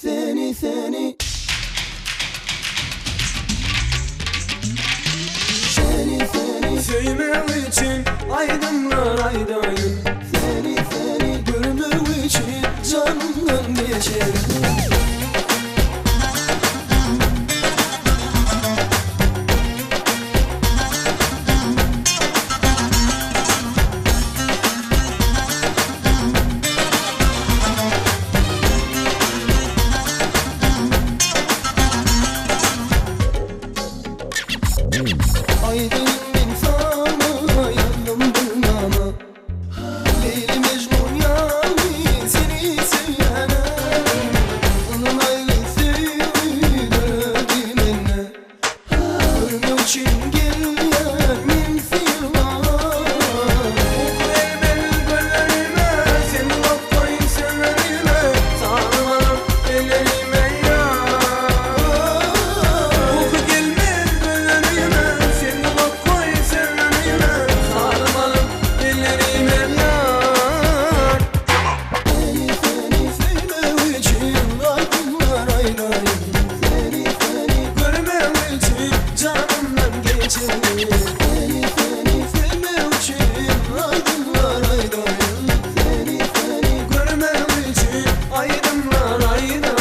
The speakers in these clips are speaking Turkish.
seni seni seni seni Sevmem için aydınlar aydayım, seni seni görmek için canımdan geçerim. Aydın insana yandım ama Leyli Mecnun yani seni sevene Onun ayrı sevdi benimle Görmek için gelen minsir var. oku elbel gönlüme, seni bakmayı severime, sarmalım ellerime ya. Oku gelmez gönlüme, seni bakmayı severime, sarmalım ellerime ya. Seni seni sevmek için aydınlar aydayım. Seni seni Görmem için canımdan geçerim. seni seni sevmek için aydınlar aydayım. Seni seni Görmem için aydınlar aydayım.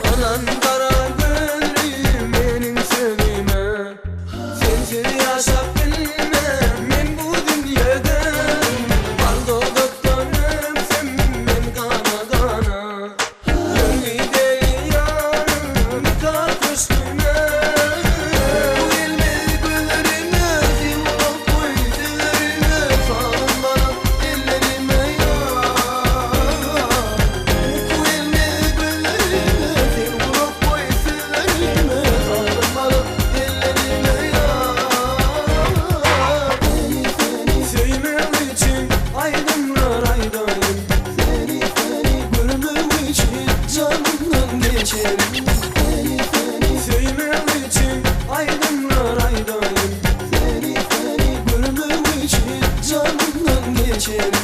Anan kara gönlüm benim sevdiğime, sensiz yaşayabilmem ben bu dünyada. Baldo doktorum sen ben kana kana, gönlü deli yarım yıkar üstüme. Bu elmez gönlüme, zivak koy dillerime, sağın bana ellerime ya. Bu elmez gönlüme, zivak koy dillerime, sağın bana ellerime ya. Sevmem için aydınlar aydayım, seni seni görmek için canımdan geçerim. Seni seni sevmem için aydınlar aydayım. seni seni görmek için canımdan geçerim.